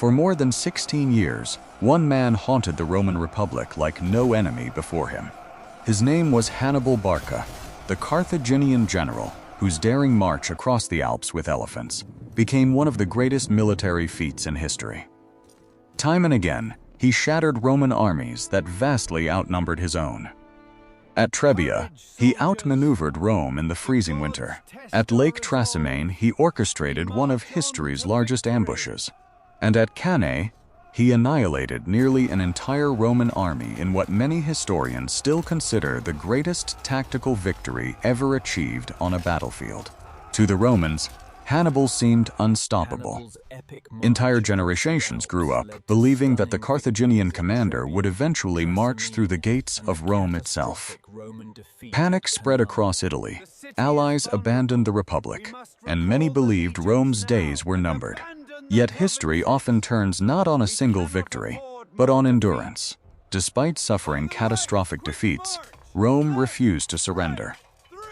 For more than 16 years, one man haunted the Roman Republic like no enemy before him. His name was Hannibal Barca, the Carthaginian general whose daring march across the Alps with elephants became one of the greatest military feats in history. Time and again, he shattered Roman armies that vastly outnumbered his own. At Trebia, he outmaneuvered Rome in the freezing winter. At Lake Trasimene, he orchestrated one of history's largest ambushes. And at Cannae, he annihilated nearly an entire Roman army in what many historians still consider the greatest tactical victory ever achieved on a battlefield. To the Romans, Hannibal seemed unstoppable. Entire generations grew up believing that the Carthaginian commander would eventually march through the gates of Rome itself. Panic spread across Italy. Allies abandoned the Republic, and many believed Rome's days were numbered. Yet history often turns not on a single victory, but on endurance. Despite suffering catastrophic defeats, Rome refused to surrender.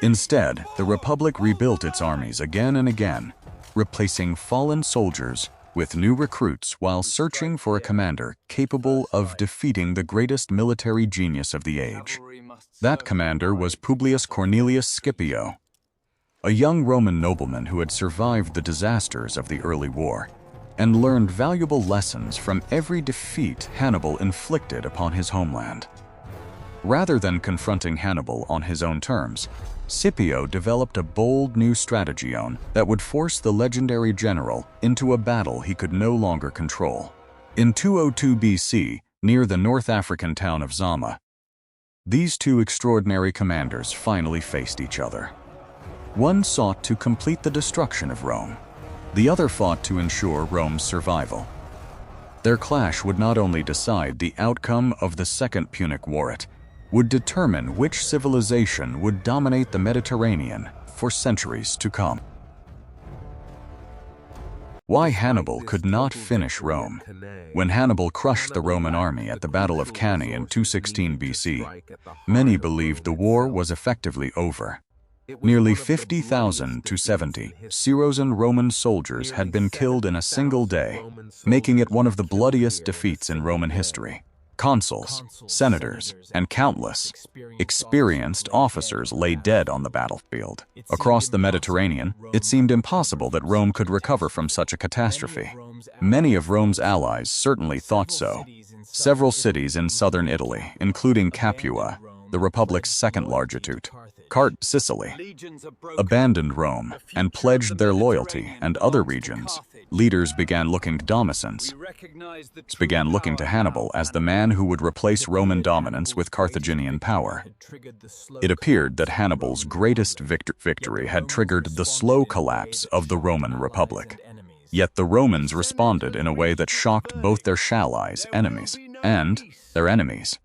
Instead, the Republic rebuilt its armies again and again, replacing fallen soldiers with new recruits while searching for a commander capable of defeating the greatest military genius of the age. That commander was Publius Cornelius Scipio, a young Roman nobleman who had survived the disasters of the early war and learned valuable lessons from every defeat Hannibal inflicted upon his homeland. Rather than confronting Hannibal on his own terms, Scipio developed a bold new strategion that would force the legendary general into a battle he could no longer control. In 202 BC, near the North African town of Zama, these two extraordinary commanders finally faced each other. One sought to complete the destruction of Rome. The other fought to ensure Rome's survival. Their clash would not only decide the outcome of the Second Punic War, it would determine which civilization would dominate the Mediterranean for centuries to come. Why Hannibal could not finish Rome. When Hannibal crushed the Roman army at the Battle of Cannae in 216 BC, many believed the war was effectively over. Nearly 50,000 to 70 Syroan Roman soldiers had been killed in a single day, making it one of the bloodiest defeats in Roman history. Consuls, senators, and countless experienced officers lay dead on the battlefield. Across the Mediterranean, it seemed impossible that Rome could recover from such a catastrophe. Many of Rome's allies certainly thought so. Several cities in southern Italy, including Capua, the Republic's second largitude, Sicily, abandoned Rome and pledged their loyalty, and other regions, leaders began looking to Hannibal as the man who would replace Roman dominance with Carthaginian power. It appeared that Hannibal's greatest victory had triggered the slow collapse of the Roman Republic. Yet the Romans responded in a way that shocked both their allies, enemies, and their enemies.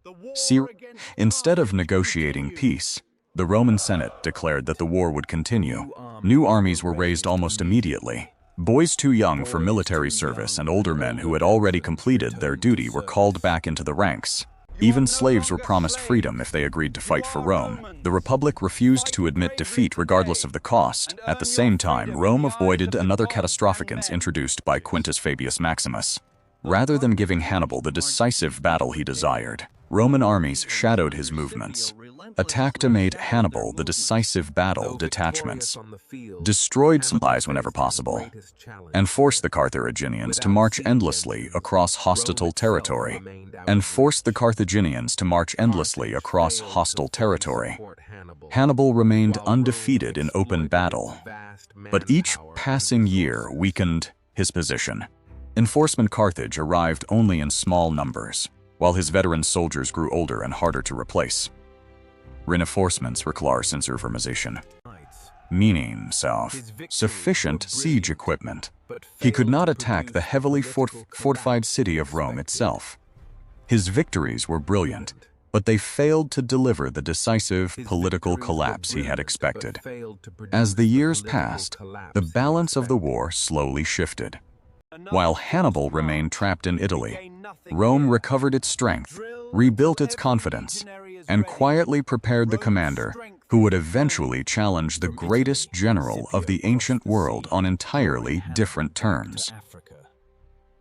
Instead of negotiating peace, the Roman Senate declared that the war would continue. New armies were raised almost immediately. Boys too young for military service and older men who had already completed their duty were called back into the ranks. Even slaves were promised freedom if they agreed to fight for Rome. The Republic refused to admit defeat regardless of the cost. At the same time, Rome avoided another catastrophic incident introduced by Quintus Fabius Maximus. Rather than giving Hannibal the decisive battle he desired, Roman armies shadowed his movements. Attacked made Hannibal the decisive battle detachments, destroyed supplies whenever possible, and forced the Carthaginians to march endlessly across hostile territory. Hannibal remained undefeated in open battle, but each passing year weakened his position. Enforcement Carthage arrived only in small numbers, while his veteran soldiers grew older and harder to replace. Reinforcements require information, meaning sufficient siege equipment. He could not attack the heavily fortified city of Rome itself. His victories were brilliant, but they failed to deliver the decisive political collapse he had expected. As the years passed, the balance of the war slowly shifted. While Hannibal remained trapped in Italy, Rome recovered its strength, rebuilt its confidence, and quietly prepared the commander who would eventually challenge the greatest general of the ancient world on entirely different terms.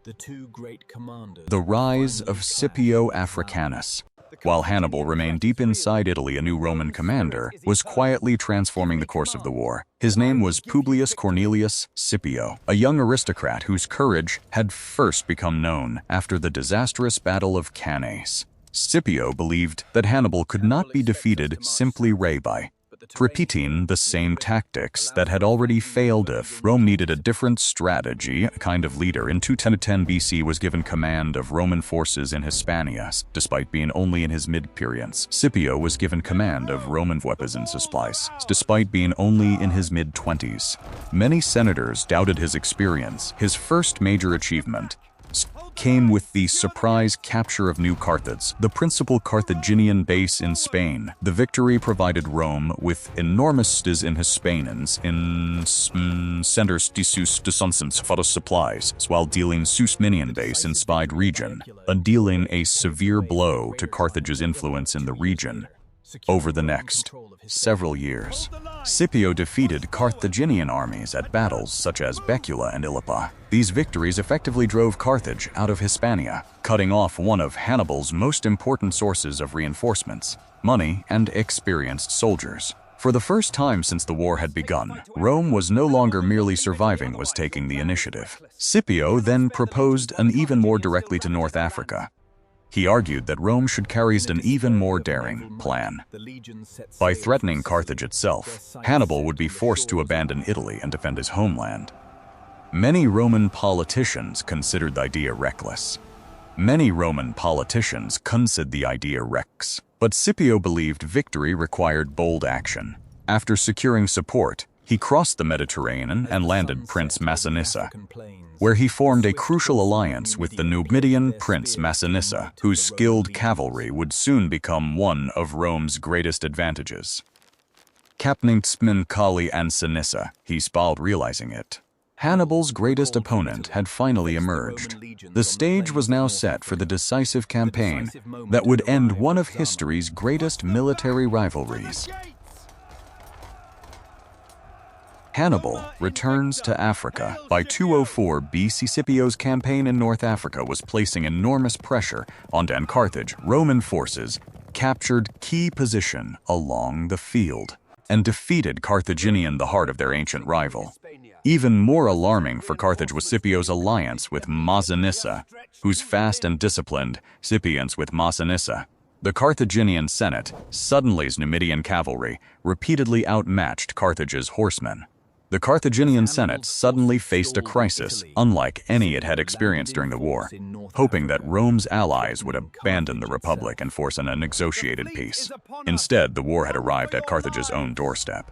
The two great commanders. The rise of Scipio Africanus. While Hannibal remained deep inside Italy, a new Roman commander was quietly transforming the course of the war. His name was Publius Cornelius Scipio, a young aristocrat whose courage had first become known after the disastrous Battle of Cannae. Scipio believed that Hannibal could not be defeated simply by repeating the same tactics that had already failed. If Rome needed a different strategy, a kind of leader in 210 BC was given command of Roman forces in Hispania. Despite being only in his mid-periods, Scipio was given command of Roman weapons and supplies, despite being only in his mid-20s. Many senators doubted his experience. His first major achievement came with the surprise capture of New Carthage, the principal Carthaginian base in Spain. The victory provided Rome with enormous sties in Hispanians in centers de sus descensants for supplies, while dealing Susminian base in Spide region, dealing a severe blow to Carthage's influence in the region. Over the next several years, Scipio defeated Carthaginian armies at battles such as Becula and Ilipa. These victories effectively drove Carthage out of Hispania, cutting off one of Hannibal's most important sources of reinforcements, money and experienced soldiers. For the first time since the war had begun, Rome was no longer merely surviving, was taking the initiative. Scipio then proposed an even more directly to North Africa. He argued that Rome should carry an even more daring plan. By threatening Carthage itself, Hannibal would be forced to abandon Italy and defend his homeland. Many Roman politicians considered the idea reckless. But Scipio believed victory required bold action. After securing support, he crossed the Mediterranean and landed Prince Massinissa, where he formed a crucial alliance with the Numidian Prince Massinissa, whose skilled cavalry would soon become one of Rome's greatest advantages. Captaining Kali and Sinissa, he spalled, realizing it. Hannibal's greatest opponent had finally emerged. The stage was now set for the decisive campaign that would end one of history's greatest military rivalries. Hannibal returns to Africa. By 204 BC, Scipio's campaign in North Africa was placing enormous pressure on Carthage. Roman forces captured key position along the field and defeated Carthaginian, the heart of their ancient rival. Even more alarming for Carthage was Scipio's alliance with Massinissa, whose fast and disciplined Scipians with Massinissa. The Carthaginian Senate, suddenly's Numidian cavalry, repeatedly outmatched Carthage's horsemen. The Carthaginian Senate suddenly faced a crisis unlike any it had experienced during the war, hoping that Rome's allies would abandon the Republic and force a negotiated peace. Instead, the war had arrived at Carthage's own doorstep.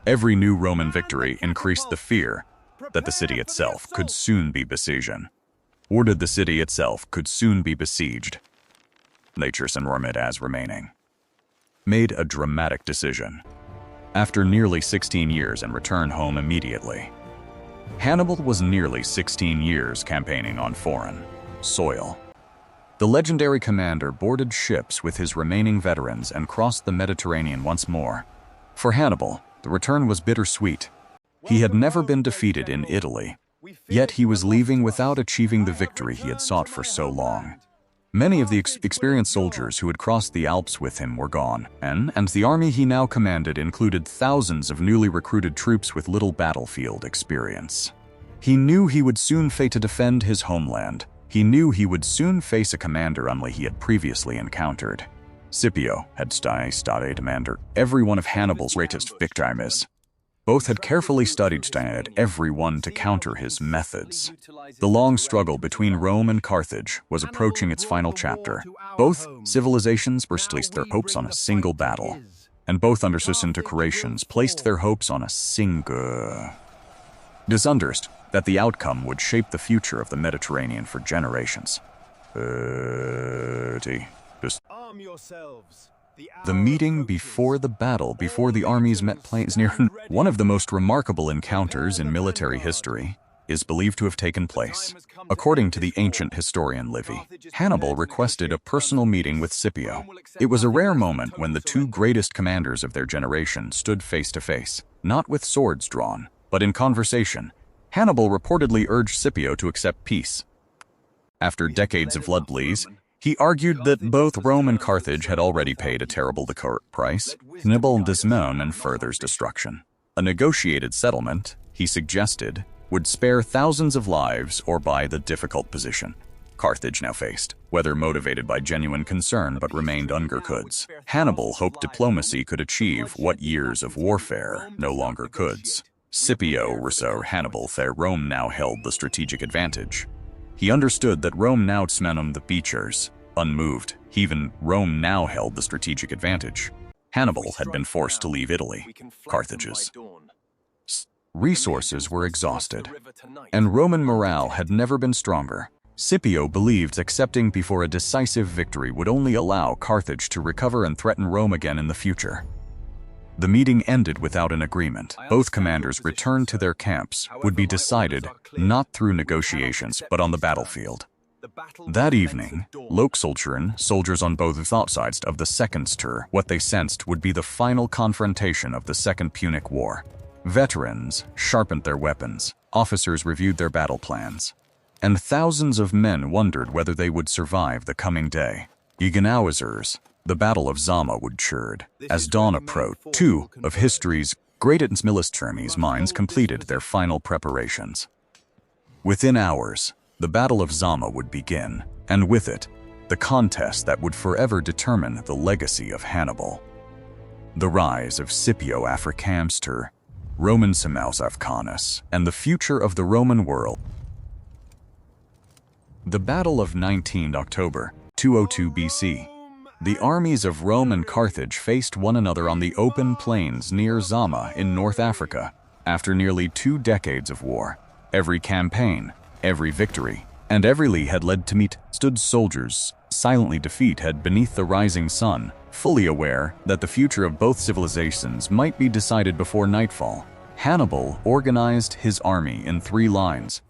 Every new Roman victory increased the fear that the city itself could soon be besieged. Natures and Rome as remaining. Made a dramatic decision. After nearly 16 years and returned home immediately. Hannibal was nearly 16 years campaigning on foreign soil. The legendary commander boarded ships with his remaining veterans and crossed the Mediterranean once more. For Hannibal, the return was bittersweet. He had never been defeated in Italy, yet he was leaving without achieving the victory he had sought for so long. Many of the experienced soldiers who had crossed the Alps with him were gone, and the army he now commanded included thousands of newly recruited troops with little battlefield experience. He knew he would soon face to defend his homeland. He knew he would soon face a commander unlike he had previously encountered. Scipio had studied commander every one of Hannibal's greatest victims. Both had carefully studied every one to counter his methods. The long struggle between Rome and Carthage was approaching its final chapter. Both civilizations placed their hopes on a single battle, and both understood placed their hopes on a single. It is understood that the outcome would shape the future of the Mediterranean for generations. Arm yourselves. The meeting before the battle, before the armies met plains near one of the most remarkable encounters in military history, is believed to have taken place. According to the ancient historian Livy, Hannibal requested a personal meeting with Scipio. It was a rare moment when the two greatest commanders of their generation stood face to face, not with swords drawn, but in conversation. Hannibal reportedly urged Scipio to accept peace. After decades of bloodlees, he argued that both Rome and Carthage had already paid a terrible price, Hannibal Barca and further's destruction. A negotiated settlement, he suggested, would spare thousands of lives or buy the difficult position Carthage now faced, whether motivated by genuine concern but remained under goods. Hannibal hoped diplomacy could achieve what years of warfare no longer could. Scipio Hannibal Rome now held the strategic advantage. He understood that Rome now smenum the beachers, unmoved. Even Rome now held the strategic advantage. Hannibal had been forced to leave Italy. Carthage's resources were exhausted, and Roman morale had never been stronger. Scipio believed accepting before a decisive victory would only allow Carthage to recover and threaten Rome again in the future. The meeting ended without an agreement. Both commanders returned to their camps, would be decided not through negotiations but on the battlefield. That evening, soldiers on both sides of the Second Tour, what they sensed would be the final confrontation of the Second Punic War. Veterans sharpened their weapons, officers reviewed their battle plans, and thousands of men wondered whether they would survive the coming day. The Battle of Zama would churred. As dawn approached, two of history's greatest military minds completed their final preparations. Within hours, the Battle of Zama would begin, and with it, the contest that would forever determine the legacy of Hannibal. The rise of Scipio Africanus, Roman Second Africanus, and the future of the Roman world. The Battle of 19 October, 202 BC. The armies of Rome and Carthage faced one another on the open plains near Zama in North Africa. After nearly 2 decades of war, every campaign, every victory, and every lee had led to stood soldiers silently defeated beneath the rising sun, fully aware that the future of both civilizations might be decided before nightfall. Hannibal organized his army in 3 lines.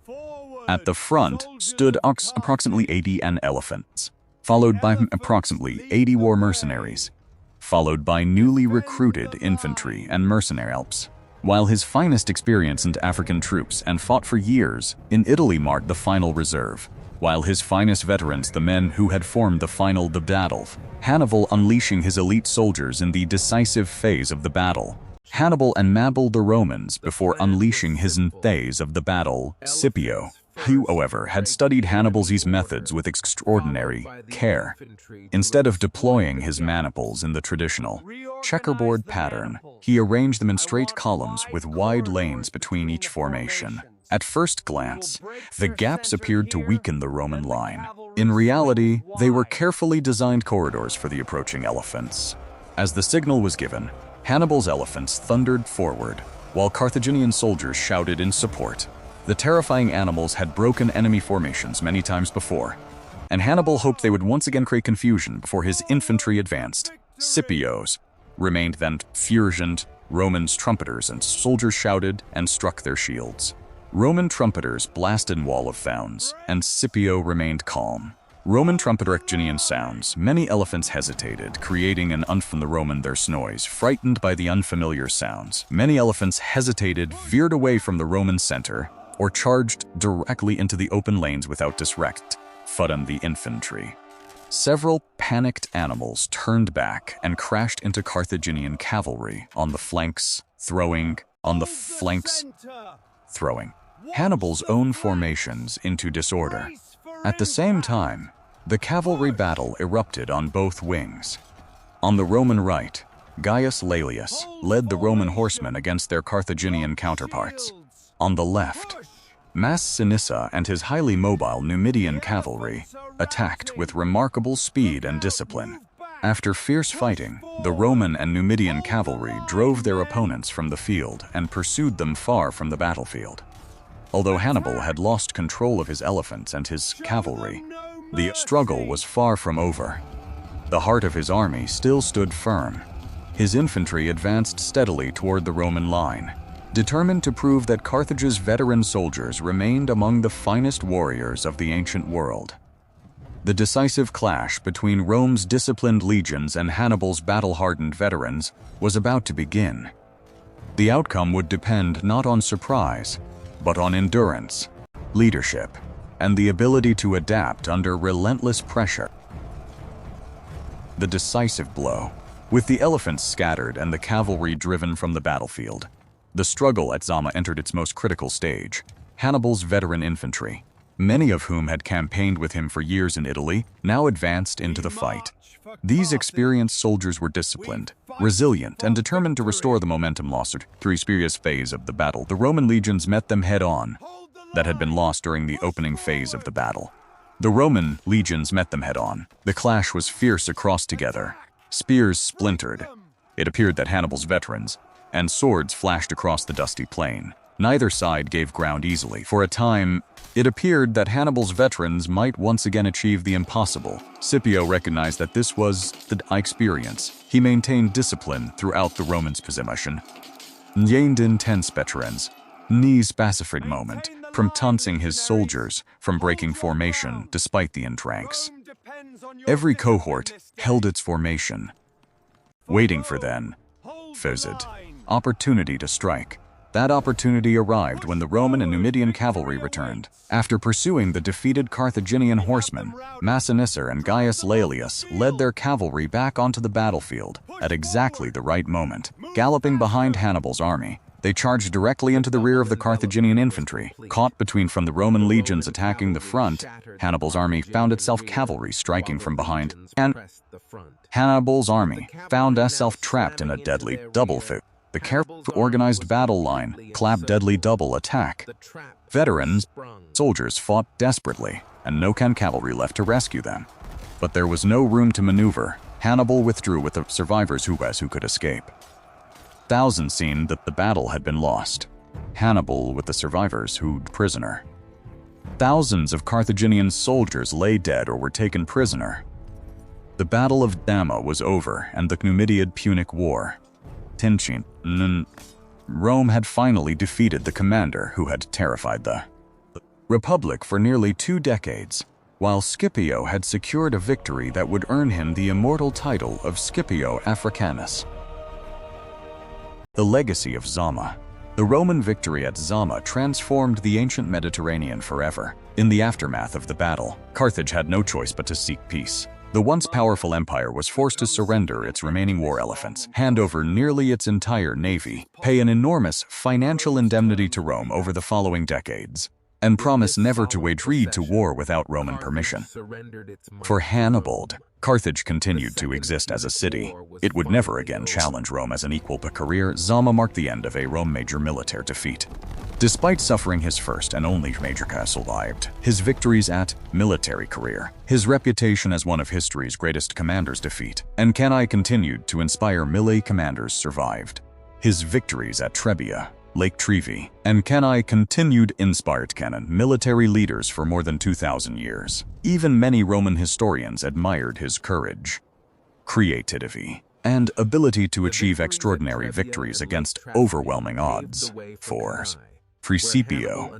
At the front stood approximately 80 elephants, followed by approximately 80 war mercenaries, followed by newly recruited infantry and mercenary Alps. While his finest experience in African troops and fought for years in Italy marked the final reserve, while his finest veterans, the men who had formed the final battle, Hannibal unleashing his elite soldiers in the decisive phase of the battle. Hannibal and Mabel the Romans before unleashing his phase of the battle. Scipio, who, however, had studied Hannibal's methods with extraordinary care. Instead of deploying his maniples in the traditional checkerboard pattern, he arranged them in straight columns with wide lanes between each formation. At first glance, the gaps appeared to weaken the Roman line. In reality, they were carefully designed corridors for the approaching elephants. As the signal was given, Hannibal's elephants thundered forward, while Carthaginian soldiers shouted in support. The terrifying animals had broken enemy formations many times before, and Hannibal hoped they would once again create confusion before his infantry advanced. Scipio's remained then furious. Romans trumpeters and soldiers shouted and struck their shields. Roman trumpeters blasted wall of sounds, and Scipio remained calm. Roman trumpeter sounds. Many elephants hesitated, creating an from the Roman their noise. Frightened by the unfamiliar sounds, many elephants hesitated, veered away from the Roman center, or charged directly into the open lanes without disrect. Fudden the infantry. Several panicked animals turned back and crashed into Carthaginian cavalry on the flanks, throwing Hannibal's own formations into disorder. At the same time, the cavalry battle erupted on both wings. On the Roman right, Gaius Laelius led the Roman horsemen against their Carthaginian counterparts. On the left, Sinissa and his highly mobile Numidian cavalry attacked with remarkable speed and discipline. After fierce fighting, the Roman and Numidian cavalry drove their opponents from the field and pursued them far from the battlefield. Although Hannibal had lost control of his elephants and his cavalry, the struggle was far from over. The heart of his army still stood firm. His infantry advanced steadily toward the Roman line, determined to prove that Carthage's veteran soldiers remained among the finest warriors of the ancient world. The decisive clash between Rome's disciplined legions and Hannibal's battle-hardened veterans was about to begin. The outcome would depend not on surprise, but on endurance, leadership, and the ability to adapt under relentless pressure. The decisive blow. With the elephants scattered and the cavalry driven from the battlefield, the struggle at Zama entered its most critical stage. Hannibal's veteran infantry, many of whom had campaigned with him for years in Italy, now advanced into the fight. These experienced soldiers were disciplined, resilient, and determined to restore the momentum lost through Scipios phase of the battle. The Roman legions met them head-on that had been lost during the opening phase of the battle. The Roman legions met them head-on. The clash was fierce across together. Spears splintered. It appeared that Hannibal's veterans and swords flashed across the dusty plain. Neither side gave ground easily. For a time, it appeared that Hannibal's veterans might once again achieve the impossible. Scipio recognized that this was the experience. He maintained discipline throughout the Romans' position. Gained intense veterans, ni specific moment, from taunting his soldiers from breaking formation despite the entranks. Every cohort held its formation, waiting for then, visit, opportunity to strike. That opportunity arrived when the Roman and Numidian cavalry returned. After pursuing the defeated Carthaginian horsemen, Massinissa and Gaius Laelius led their cavalry back onto the battlefield at exactly the right moment. Galloping behind Hannibal's army, they charged directly into the rear of the Carthaginian infantry. Caught between from the Roman legions attacking the front, Hannibal's army found itself cavalry striking from behind, and Hannibal's army found itself trapped in a deadly double fight. The carefully organized battle line clapped deadly double attack. Veterans, soldiers fought desperately, and no cavalry left to rescue them. But there was no room to maneuver. Hannibal withdrew with the survivors who could escape. Thousands seen that the battle had been lost. Hannibal with the survivors who prisoner. Thousands of Carthaginian soldiers lay dead or were taken prisoner. The Battle of Zama was over, and the Numidian Punic War. Rome had finally defeated the commander who had terrified the Republic for nearly 2 decades, while Scipio had secured a victory that would earn him the immortal title of Scipio Africanus. The legacy of Zama. The Roman victory at Zama transformed the ancient Mediterranean forever. In the aftermath of the battle, Carthage had no choice but to seek peace. The once powerful empire was forced to surrender its remaining war elephants, hand over nearly its entire navy, pay an enormous financial indemnity to Rome over the following decades, and promise never to wage war without Roman permission. For Hannibal, Carthage continued to exist as a city. It would never again challenge Rome as an equal, but career Zama marked the end of a Rome major military defeat. Despite suffering his first and only major castle survived, his victories at military career, his reputation as one of history's greatest commanders defeat, and Cannae continued to inspire melee commanders survived. His victories at Trebia, Lake Trevi, and Cannae continued inspired canon military leaders for more than 2,000 years. Even many Roman historians admired his courage, creativity, and ability to achieve extraordinary victories against overwhelming odds. For Scipio,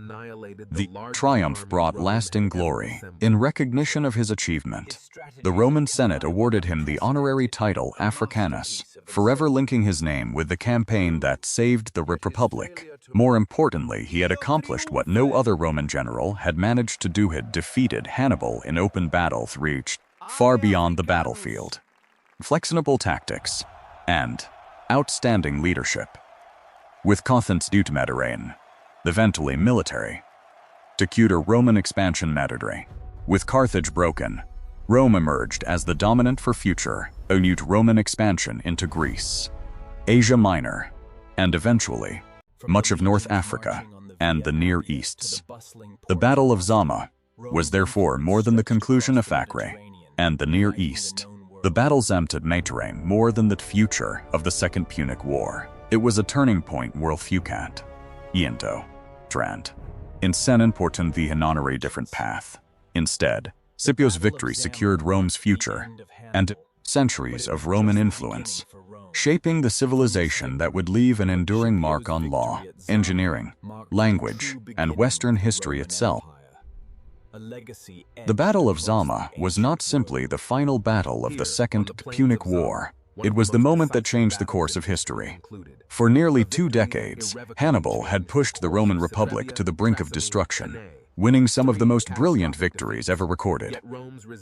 the triumph brought lasting glory. In recognition of his achievement, the Roman Senate awarded him the honorary title Africanus, forever linking his name with the campaign that saved the Republic. More importantly, he had accomplished what no other Roman general had managed to do: had defeated Hannibal in open battle, reached far beyond the battlefield. Flexible tactics and outstanding leadership. With Carthage due to Mediterranean, eventually military, to cuter Roman expansion Mediterranean. With Carthage broken, Rome emerged as the dominant for future, renewed Roman expansion into Greece, Asia Minor, and eventually much of North Africa and the Near Easts. The Battle of Zama was therefore more than the conclusion of Acre and the Near East. The battle emptied Mediterranean more than the future of the Second Punic War. It was a turning point world fucat. Iento, Trant, in sen important the honorary different path. Instead, Scipio's victory secured Rome's future and centuries of Roman influence, shaping the civilization that would leave an enduring mark on law, engineering, language, and Western history itself. The Battle of Zama was not simply the final battle of the Second Punic War. It was the moment that changed the course of history. For nearly 2 decades, Hannibal had pushed the Roman Republic to the brink of destruction. winning some of the most brilliant victories ever recorded.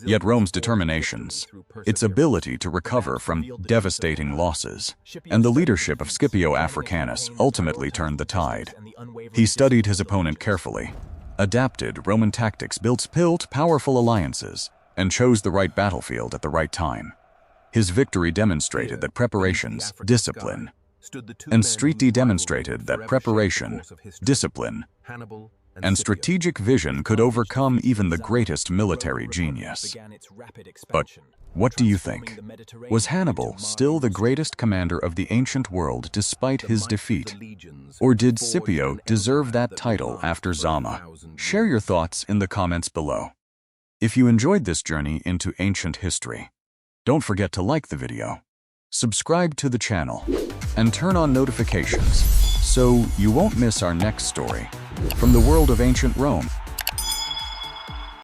Yet Rome's determinations, its ability to recover from devastating losses, and the leadership of Scipio Africanus ultimately turned the tide. He studied his opponent carefully, adapted Roman tactics, built powerful alliances, and chose the right battlefield at the right time. His victory demonstrated that preparations, discipline, and strategic vision could overcome even the greatest military genius. But what do you think? Was Hannibal still the greatest commander of the ancient world despite his defeat? Or did Scipio deserve that title after Zama? Share your thoughts in the comments below. If you enjoyed this journey into ancient history, don't forget to like the video, subscribe to the channel, and turn on notifications so you won't miss our next story from the world of ancient Rome.